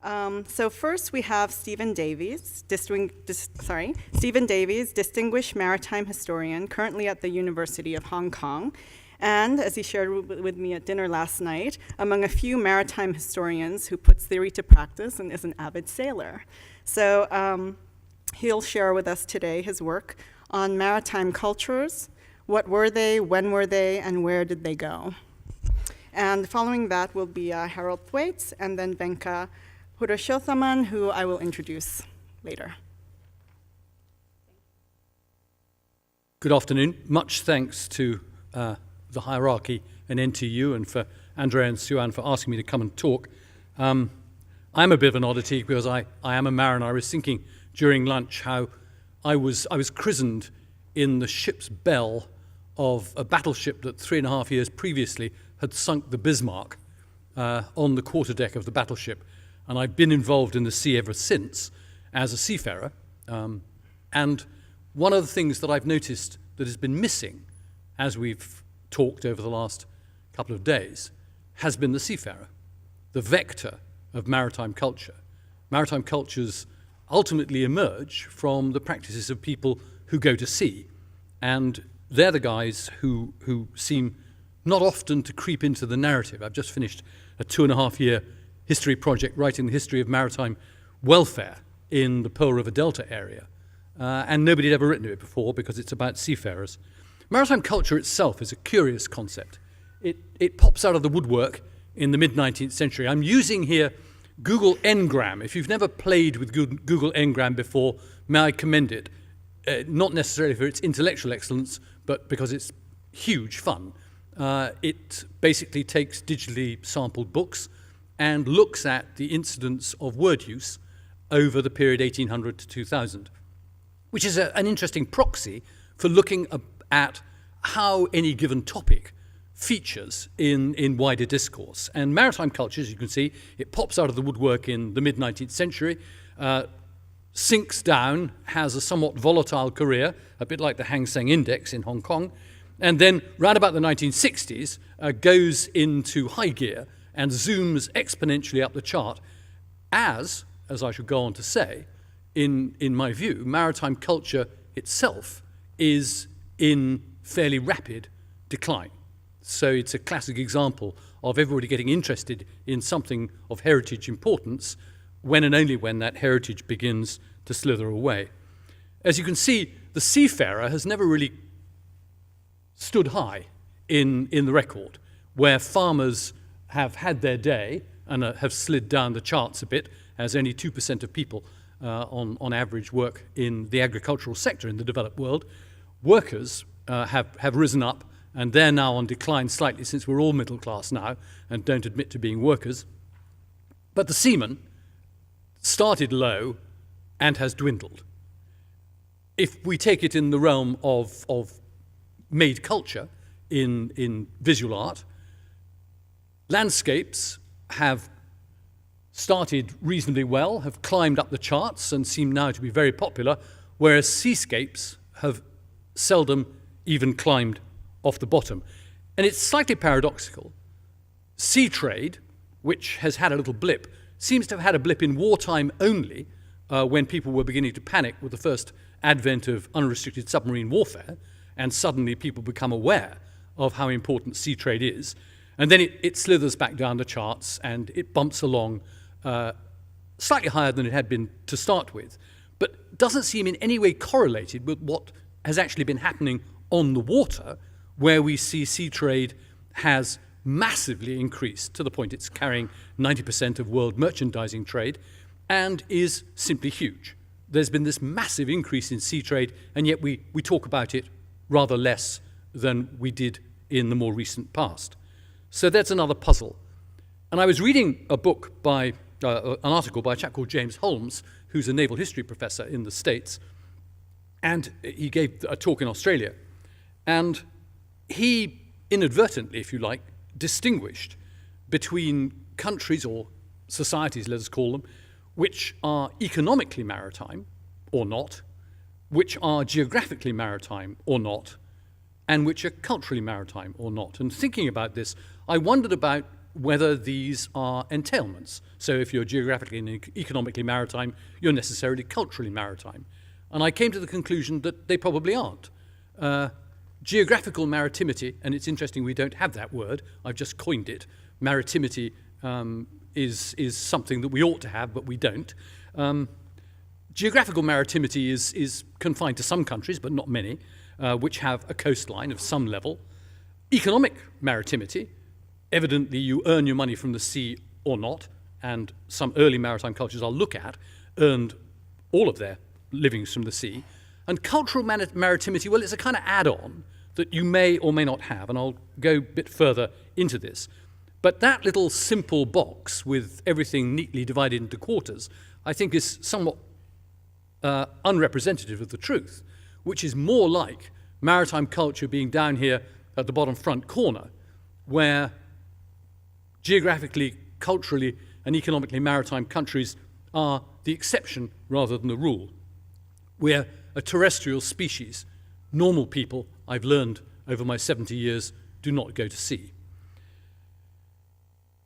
So first we have Stephen Davies, distinguished maritime historian, currently at the University of Hong Kong, and, as he shared with me at dinner last night, among a few maritime historians who puts theory to practice and is an avid sailor. So he'll share with us today his work on maritime cultures. What were they, when were they, and where did they go? And following that will be Harold Thwaites, and then Venka Purushothaman, who I will introduce later. Good afternoon. Much thanks to the hierarchy and NTU, and for Andrea and Suan for asking me to come and talk. I'm a bit of an oddity because I am a mariner. I was thinking during lunch how I was christened in the ship's bell of a battleship that 3.5 years previously had sunk the Bismarck on the quarterdeck of the battleship. And I've been involved in the sea ever since as a seafarer. And one of the things that I've noticed that has been missing as we've talked over the last couple of days has been the seafarer, the vector of maritime culture. Maritime cultures ultimately emerge from the practices of people who go to sea. And they're the guys who seem not often to creep into the narrative. I've just finished a 2.5-year history project writing the history of maritime welfare in the Pearl River Delta area. And nobody had ever written it before because it's about seafarers. Maritime culture itself is a curious concept. It pops out of the woodwork in the mid-19th century. I'm using here Google Ngram. If you've never played with Google Ngram before, may I commend it. Not necessarily for its intellectual excellence, but because it's huge fun. It basically takes digitally sampled books and looks at the incidence of word use over the period 1800 to 2000, which is an interesting proxy for looking at how any given topic features in wider discourse. And maritime culture, as you can see, it pops out of the woodwork in the mid-19th century, sinks down, has a somewhat volatile career, a bit like the Hang Seng Index in Hong Kong, and then round about the 1960s goes into high gear and zooms exponentially up the chart as I should go on to say, in my view, maritime culture itself is in fairly rapid decline. So it's a classic example of everybody getting interested in something of heritage importance when and only when that heritage begins to slither away. As you can see, the seafarer has never really stood high in the record, where farmers have had their day and have slid down the charts a bit, as only 2% of people on average work in the agricultural sector in the developed world. Workers have risen up, and they're now on decline slightly since we're all middle class now and don't admit to being workers. But the seaman started low and has dwindled. If we take it in the realm of made culture in visual art, landscapes have started reasonably well, have climbed up the charts and seem now to be very popular, whereas seascapes have seldom even climbed off the bottom. And it's slightly paradoxical. Sea trade, which has had a little blip, seems to have had a blip in wartime only, when people were beginning to panic with the first advent of unrestricted submarine warfare, and suddenly people become aware of how important sea trade is. And then it slithers back down the charts and it bumps along slightly higher than it had been to start with, but doesn't seem in any way correlated with what has actually been happening on the water, where we see sea trade has massively increased to the point it's carrying 90% of world merchandising trade and is simply huge. There's been this massive increase in sea trade, and yet we talk about it rather less than we did in the more recent past. So that's another puzzle. And I was reading a book by, an article by a chap called James Holmes, who's a naval history professor in the States, and he gave a talk in Australia. And he inadvertently, if you like, distinguished between countries or societies, let us call them, which are economically maritime or not, which are geographically maritime or not, and which are culturally maritime or not. And thinking about this, I wondered about whether these are entailments. So if you're geographically and economically maritime, you're necessarily culturally maritime. And I came to the conclusion that they probably aren't. Geographical maritimity, and it's interesting we don't have that word, I've just coined it. Maritimity is something that we ought to have, but we don't. Geographical maritimity is confined to some countries, but not many, which have a coastline of some level. Economic maritimity, evidently you earn your money from the sea or not, and some early maritime cultures I'll look at earned all of their livings from the sea. And cultural maritimity, well, it's a kind of add-on that you may or may not have, and I'll go a bit further into this. But that little simple box with everything neatly divided into quarters, I think is somewhat unrepresentative of the truth, which is more like maritime culture being down here at the bottom front corner, where geographically, culturally, and economically maritime countries are the exception rather than the rule. We're a terrestrial species. Normal people, I've learned over my 70 years, do not go to sea.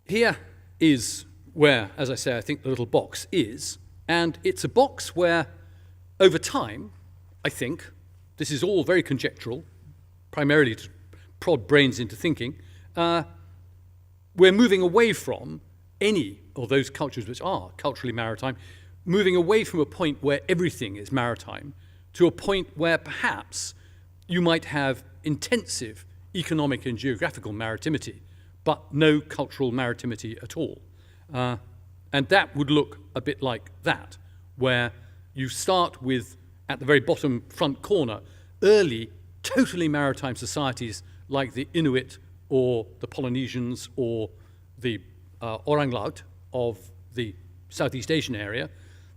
Here is where, as I say, I think the little box is, and it's a box where, over time, I think, this is all very conjectural, primarily to prod brains into thinking, we're moving away from any of those cultures which are culturally maritime, moving away from a point where everything is maritime to a point where perhaps you might have intensive economic and geographical maritimity, but no cultural maritimity at all. And that would look a bit like that, where you start with, at the very bottom front corner, early, totally maritime societies like the Inuit or the Polynesians or the Orang Laut of the Southeast Asian area.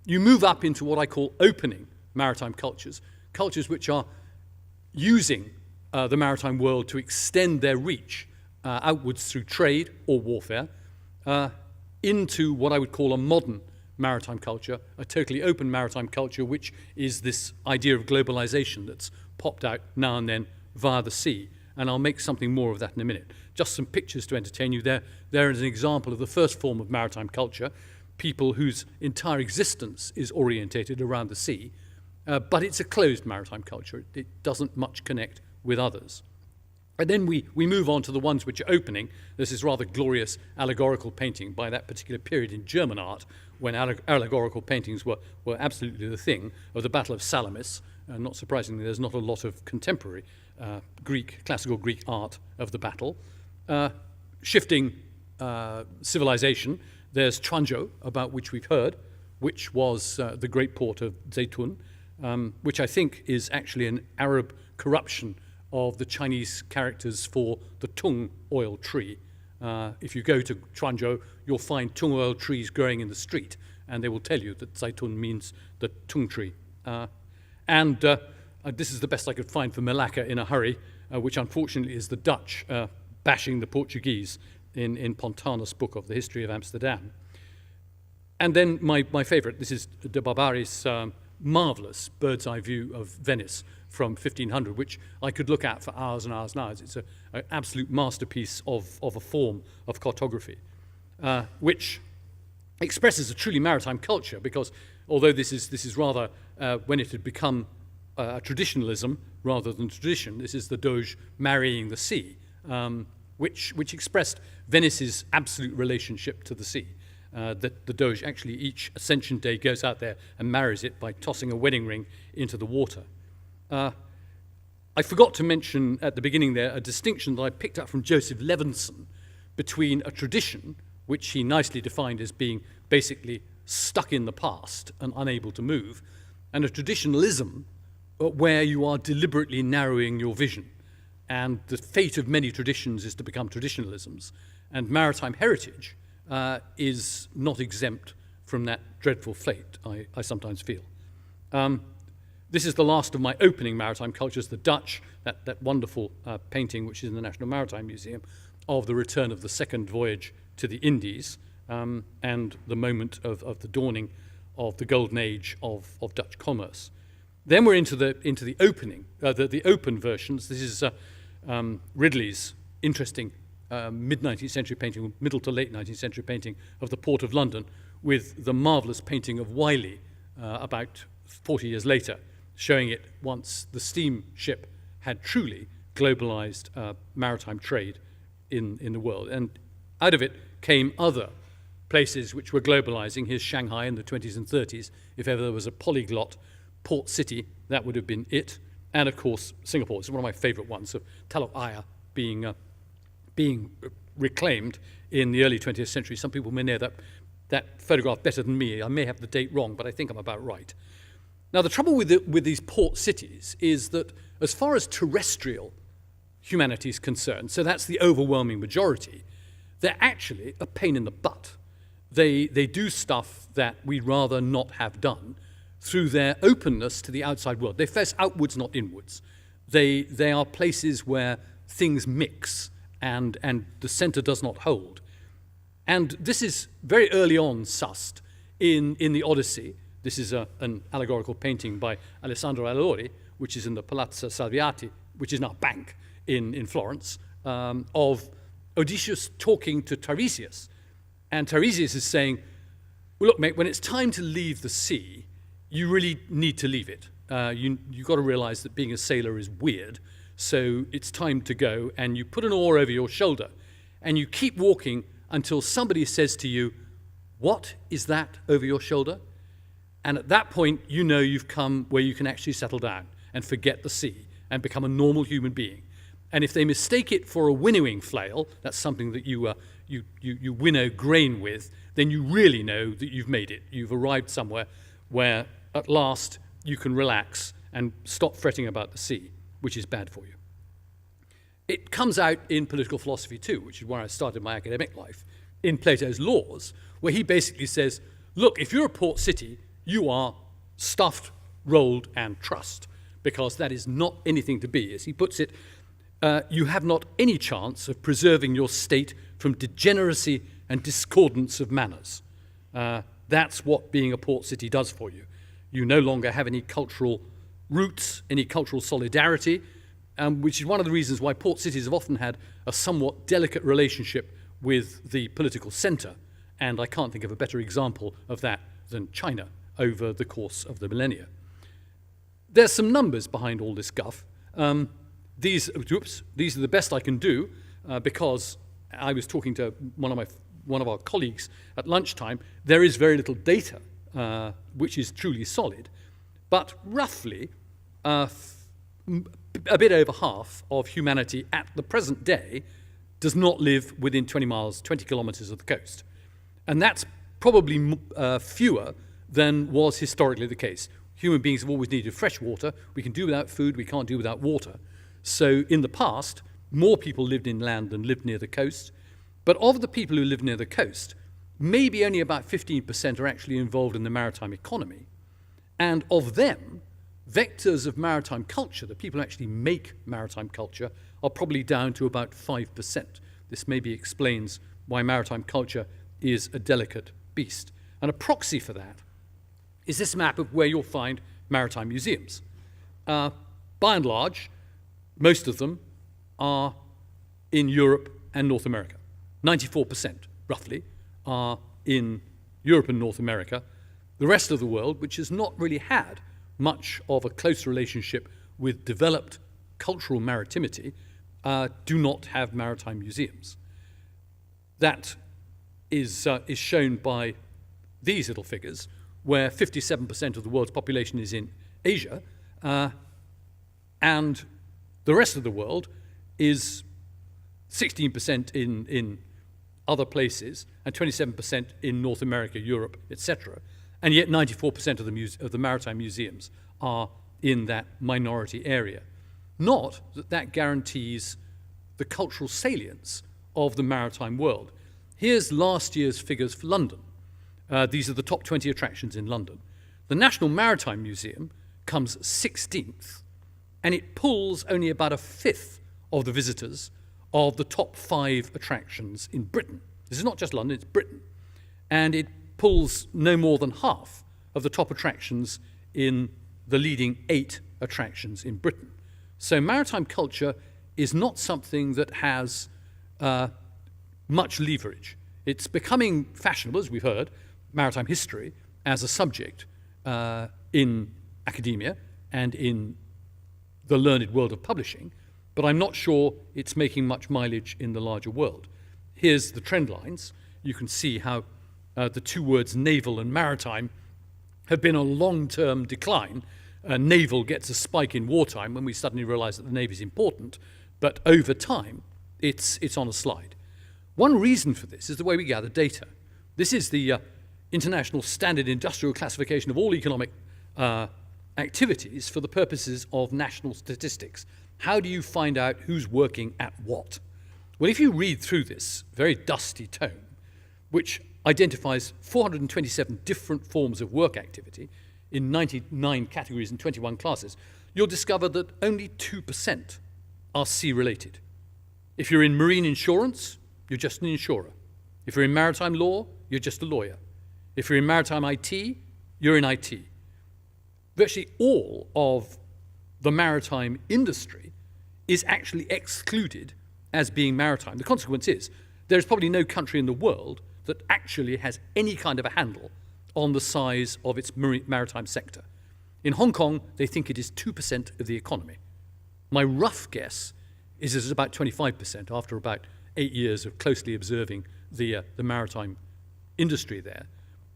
You move up into what I call opening maritime cultures, cultures which are using the maritime world to extend their reach outwards through trade or warfare into what I would call a modern maritime culture, a totally open maritime culture, which is this idea of globalization that's popped out now and then via the sea. And I'll make something more of that in a minute. Just some pictures to entertain you. There is an example of the first form of maritime culture, people whose entire existence is orientated around the sea, but it's a closed maritime culture. It doesn't much connect with others. And then we move on to the ones which are opening. This is rather glorious allegorical painting by that particular period in German art, when allegorical paintings were absolutely the thing, of the Battle of Salamis. Not surprisingly, there's not a lot of contemporary classical Greek art of the battle. Shifting civilization, there's Tranjo, about which we've heard, which was the great port of Zaytun, which I think is actually an Arab corruption of the Chinese characters for the tung oil tree. If you go to Tranjo, you'll find tung oil trees growing in the street, and they will tell you that Zaytun means the tung tree. This is the best I could find for Malacca in a hurry, which unfortunately is the Dutch bashing the Portuguese in Pontanus' book of the history of Amsterdam. And then my favorite, this is de Barbaris' marvelous bird's eye view of Venice from 1500, which I could look at for hours and hours and hours. It's an absolute masterpiece of a form of cartography, which expresses a truly maritime culture, because although this is rather, when it had become a traditionalism rather than tradition, this is the Doge marrying the sea, which expressed Venice's absolute relationship to the sea. That the Doge actually each Ascension Day goes out there and marries it by tossing a wedding ring into the water. I forgot to mention at the beginning there a distinction that I picked up from Joseph Levinson between a tradition, which he nicely defined as being basically stuck in the past and unable to move, and a traditionalism where you are deliberately narrowing your vision. And the fate of many traditions is to become traditionalisms. And maritime heritage is not exempt from that dreadful fate, I sometimes feel. This is the last of my opening maritime cultures, the Dutch, that wonderful painting which is in the National Maritime Museum, of the return of the second voyage to the Indies, and the moment of the dawning of the golden age of Dutch commerce. Then we're into the opening, the open versions. This is Ridley's interesting mid-19th century painting, middle to late 19th century painting of the Port of London, with the marvellous painting of Wiley about 40 years later, showing it once the steamship had truly globalized maritime trade in the world. And out of it came other places which were globalizing. Here's Shanghai in the 20s and 30s. If ever there was a polyglot port city, that would have been it. And of course, Singapore is one of my favorite ones, of Telok Ayer being reclaimed in the early 20th century. Some people may know that photograph better than me. I may have the date wrong, but I think I'm about right. Now, the trouble with these port cities is that as far as terrestrial humanity is concerned, so that's the overwhelming majority, they're actually a pain in the butt. They do stuff that we'd rather not have done through their openness to the outside world. They face outwards, not inwards. They are places where things mix and the center does not hold. And this is very early on sussed in the Odyssey. This is an allegorical painting by Alessandro Allori, which is in the Palazzo Salviati, which is now a bank in Florence, of Odysseus talking to Tiresias. And Tiresias is saying, well, look, mate, when it's time to leave the sea, you really need to leave it. You've got to realize that being a sailor is weird, so it's time to go, and you put an oar over your shoulder, and you keep walking until somebody says to you, what is that over your shoulder? And at that point, you know you've come where you can actually settle down and forget the sea and become a normal human being. And if they mistake it for a winnowing flail, that's something that you winnow grain with, then you really know that you've made it. You've arrived somewhere where at last you can relax and stop fretting about the sea, which is bad for you. It comes out in political philosophy too, which is where I started my academic life, in Plato's Laws, where he basically says, look, if you're a port city, you are stuffed, rolled, and trussed, because that is not anything to be. As he puts it, you have not any chance of preserving your state from degeneracy and discordance of manners. That's what being a port city does for you. You no longer have any cultural roots, any cultural solidarity, which is one of the reasons why port cities have often had a somewhat delicate relationship with the political center. And I can't think of a better example of that than China over the course of the millennia. There's some numbers behind all this guff. These are the best I can do because I was talking to one of our colleagues at lunchtime. There is very little data which is truly solid, but roughly a bit over half of humanity at the present day does not live within 20 kilometers of the coast. And that's probably fewer than was historically the case. Human beings have always needed fresh water. We can do without food, we can't do without water. So in the past, more people lived inland than lived near the coast. But of the people who live near the coast, maybe only about 15% are actually involved in the maritime economy. And of them, vectors of maritime culture, the people who actually make maritime culture, are probably down to about 5%. This maybe explains why maritime culture is a delicate beast. And a proxy for that is this map of where you'll find maritime museums. By and large, most of them are in Europe and North America. 94%, roughly, are in Europe and North America. The rest of the world, which has not really had much of a close relationship with developed cultural maritimity, do not have maritime museums. That is shown by these little figures, where 57% of the world's population is in Asia, and the rest of the world is 16% in other places, and 27% in North America, Europe, etc. And yet 94% of the maritime museums are in that minority area. Not that that guarantees the cultural salience of the maritime world. Here's last year's figures for London. These are the top 20 attractions in London. The National Maritime Museum comes 16th, and it pulls only about a fifth of the visitors of the top 5 attractions in Britain. This is not just London, it's Britain. And it pulls no more than half of the top attractions in the leading 8 attractions in Britain. So maritime culture is not something that has much leverage. It's becoming fashionable, as we've heard, maritime history as a subject in academia and in the learned world of publishing, but I'm not sure it's making much mileage in the larger world. Here's the trend lines. You can see how the two words naval and maritime have been on long-term decline. Naval gets a spike in wartime when we suddenly realize that the Navy is important, but over time, it's on a slide. One reason for this is the way we gather data. This is the International Standard Industrial Classification of all economic activities for the purposes of national statistics. How do you find out who's working at what? Well, if you read through this very dusty tome, which identifies 427 different forms of work activity in 99 categories and 21 classes, you'll discover that only 2% are sea-related. If you're in marine insurance, you're just an insurer. If you're in maritime law, you're just a lawyer. If you're in maritime IT, you're in IT. Virtually all of the maritime industry is actually excluded as being maritime. The consequence is there's probably no country in the world that actually has any kind of a handle on the size of its maritime sector. In Hong Kong, they think it is 2% of the economy. My rough guess is it's about 25% after about 8 years of closely observing the maritime industry there.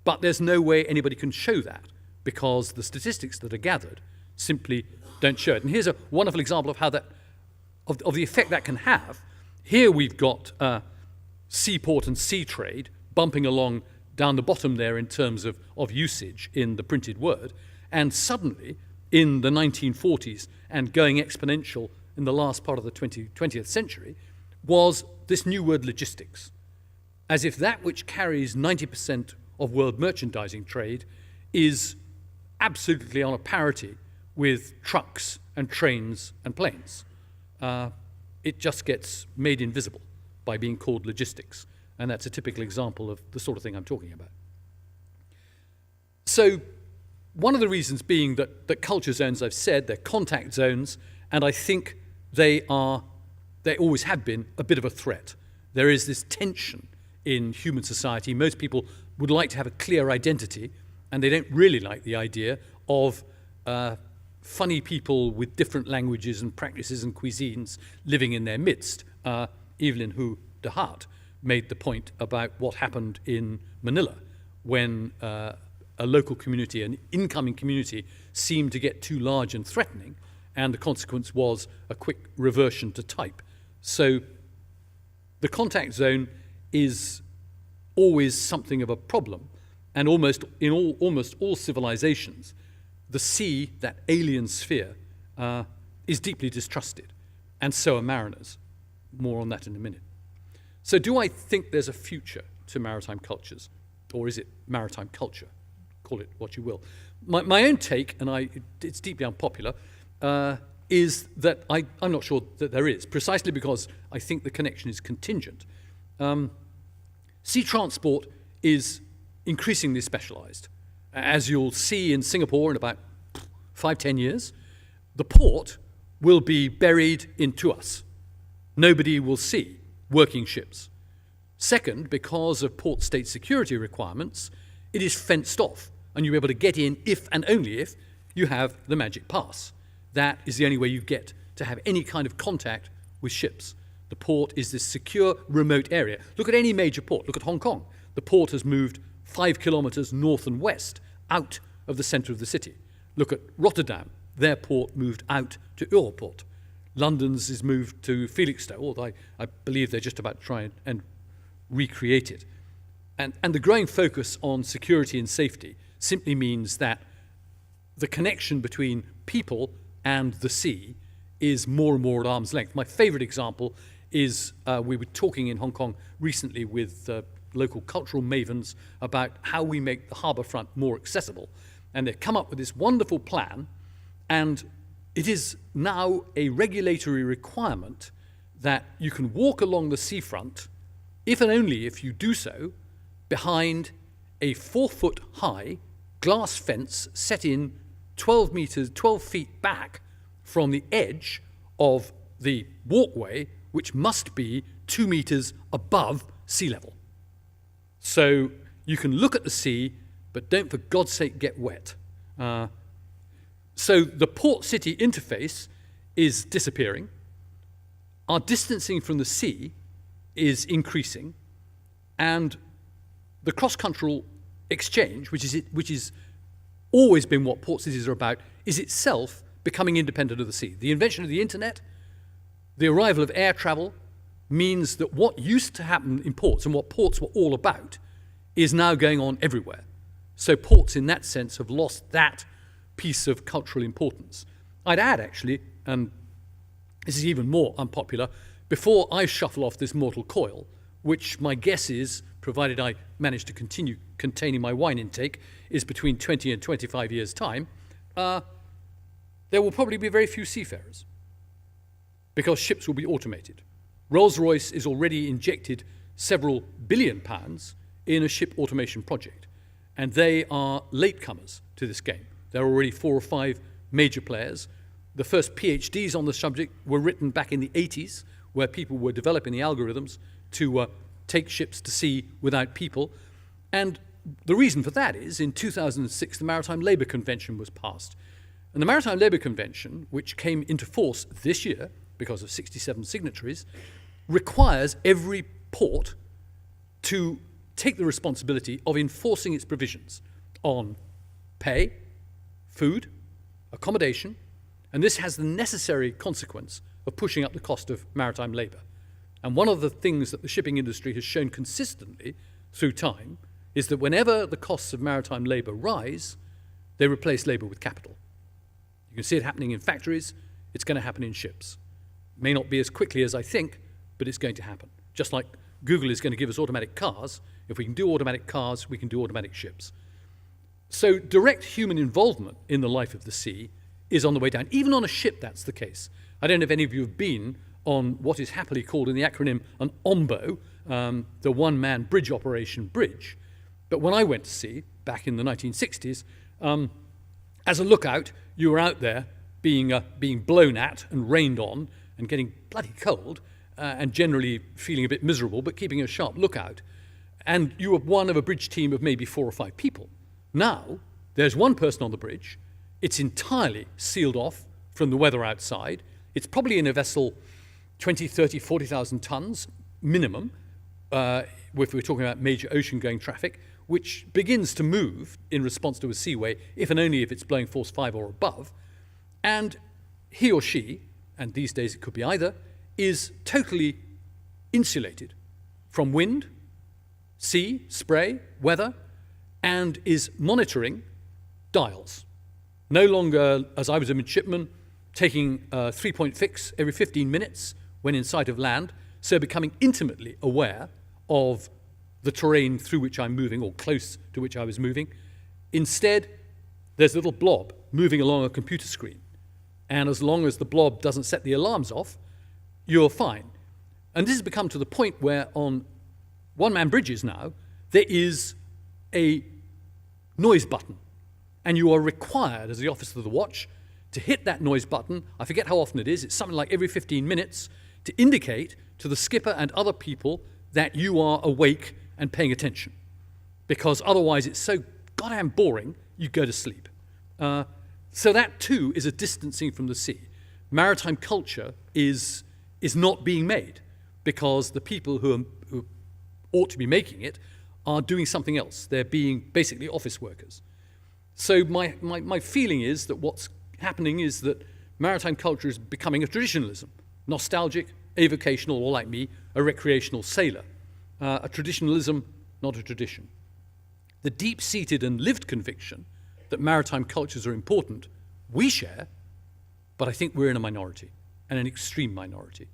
But there's no way anybody can show that because the statistics that are gathered simply don't show it. And here's a wonderful example of how that, of the effect that can have. Here we've got seaport and sea trade bumping along down the bottom there in terms of usage in the printed word. And suddenly, in the 1940s and going exponential in the last part of the 20th century, was this new word logistics. As if that which carries 90% of world merchandising trade is absolutely on a parity with trucks and trains and planes. It just gets made invisible by being called logistics. And that's a typical example of the sort of thing I'm talking about. So one of the reasons being that culture zones, I've said, they're contact zones, and I think they always have been a bit of a threat. There is this tension in human society. Most people would like to have a clear identity, and they don't really like the idea of funny people with different languages and practices and cuisines living in their midst. Evelyn Hu de Hart made the point about what happened in Manila when a local community, an incoming community, seemed to get too large and threatening, and the consequence was a quick reversion to type. So the contact zone is always something of a problem, and almost all civilizations, the sea, that alien sphere, is deeply distrusted, and so are mariners. More on that in a minute. So do I think there's a future to maritime cultures, or is it maritime culture? Call it what you will. My own take, and it's deeply unpopular, is that I'm not sure that there is, precisely because I think the connection is contingent. Sea transport is increasingly specialized. As you'll see in Singapore in about 5-10 years, the port will be buried in Tuas. Nobody will see working ships. Second, because of port state security requirements, it is fenced off, and you'll be able to get in if and only if you have the magic pass. That is the only way you get to have any kind of contact with ships. The port is this secure, remote area. Look at any major port. Look at Hong Kong. The port has moved 5 kilometers north and west out of the center of the city. Look at Rotterdam. Their port moved out to Europort. London's is moved to Felixstowe, although I believe they're just about to try and recreate it. And the growing focus on security and safety simply means that the connection between people and the sea is more and more at arm's length. My favorite example is we were talking in Hong Kong recently with local cultural mavens about how we make the harbour front more accessible. And they've come up with this wonderful plan, and it is now a regulatory requirement that you can walk along the seafront, if and only if you do so, behind a 4-foot high glass fence set in 12 feet back from the edge of the walkway, which must be 2 meters above sea level. So you can look at the sea, but don't for God's sake get wet. So the port-city interface is disappearing. Our distancing from the sea is increasing, and the cross-cultural exchange, which is always been what port cities are about, is itself becoming independent of the sea. The invention of the internet, the arrival of air travel, means that what used to happen in ports and what ports were all about is now going on everywhere. So ports in that sense have lost that piece of cultural importance. I'd add, actually, and this is even more unpopular, before I shuffle off this mortal coil, which my guess is, provided I manage to continue containing my wine intake, is between 20 and 25 years' time, there will probably be very few seafarers because ships will be automated. Rolls-Royce is already injected several billion pounds in a ship automation project, and they are latecomers to this game. There are already 4 or 5 major players. The first PhDs on the subject were written back in the 80s, where people were developing the algorithms to take ships to sea without people. And the reason for that is, in 2006, the Maritime Labour Convention was passed. And the Maritime Labour Convention, which came into force this year because of 67 signatories, requires every port to take the responsibility of enforcing its provisions on pay, food, accommodation, and this has the necessary consequence of pushing up the cost of maritime labour. And one of the things that the shipping industry has shown consistently through time is that whenever the costs of maritime labour rise, they replace labour with capital. You can see it happening in factories, it's going to happen in ships. It may not be as quickly as I think, but it's going to happen. Just like Google is going to give us automatic cars, if we can do automatic cars, we can do automatic ships. So direct human involvement in the life of the sea is on the way down. Even on a ship, that's the case. I don't know if any of you have been on what is happily called in the acronym an OMBO, the one-man bridge operation bridge. But when I went to sea back in the 1960s, as a lookout, you were out there being blown at and rained on and getting bloody cold and generally feeling a bit miserable, but keeping a sharp lookout. And you were one of a bridge team of maybe 4 or 5 people. Now, there's one person on the bridge. It's entirely sealed off from the weather outside. It's probably in a vessel 20, 30, 40,000 tons minimum, if we're talking about major ocean-going traffic, which begins to move in response to a seaway, if and only if it's blowing force 5 or above. And he or she, and these days it could be either, is totally insulated from wind, sea, spray, weather, and is monitoring dials. No longer, as I was a midshipman, taking a 3-point fix every 15 minutes when in sight of land, so becoming intimately aware of the terrain through which I'm moving or close to which I was moving. Instead, there's a little blob moving along a computer screen. And as long as the blob doesn't set the alarms off, you're fine. And this has become to the point where on one-man bridges now, there is a noise button. And you are required, as the officer of the watch, to hit that noise button. I forget how often it is. It's something like every 15 minutes to indicate to the skipper and other people that you are awake and paying attention. Because otherwise it's so goddamn boring, you go to sleep. So that too is a distancing from the sea. Maritime culture is not being made because the people who ought to be making it are doing something else. They're being basically office workers. So my feeling is that what's happening is that maritime culture is becoming a traditionalism, nostalgic, avocational, or like me, a recreational sailor. A traditionalism, not a tradition. The deep-seated and lived conviction that maritime cultures are important, we share, but I think we're in a minority, and an extreme minority.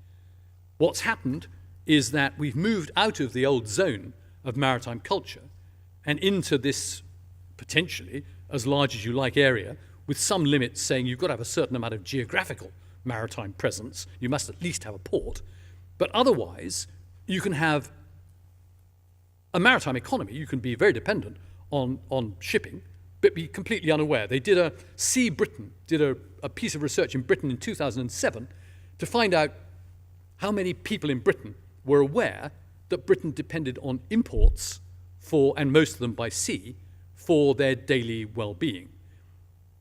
What's happened is that we've moved out of the old zone of maritime culture and into this potentially as large as you like area with some limits saying you've got to have a certain amount of geographical maritime presence, you must at least have a port, but otherwise you can have a maritime economy, you can be very dependent on shipping, but be completely unaware. They did Britain did a piece of research in Britain in 2007 to find out how many people in Britain were aware that Britain depended on imports for, and most of them by sea, for their daily well-being.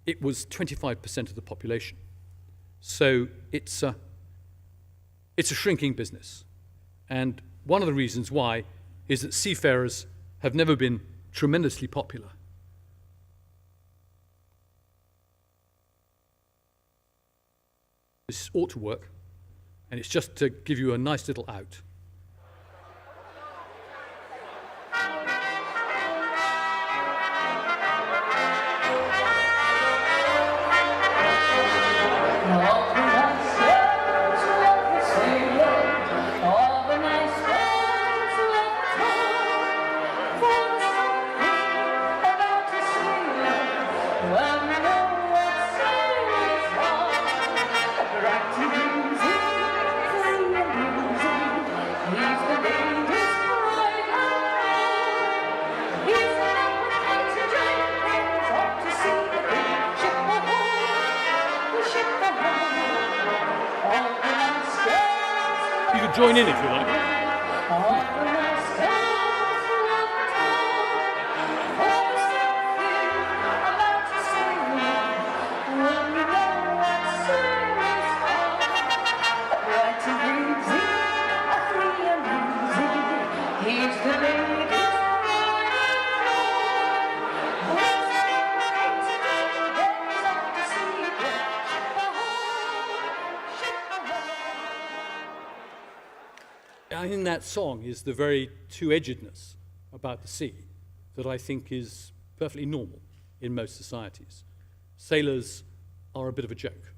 It was 25% of the population. So it's a shrinking business. And one of the reasons why is that seafarers have never been tremendously popular. This ought to work, and it's just to give you a nice little out. You can join in if you like. In that song is the very two-edgedness about the sea that I think is perfectly normal in most societies. Sailors are a bit of a joke.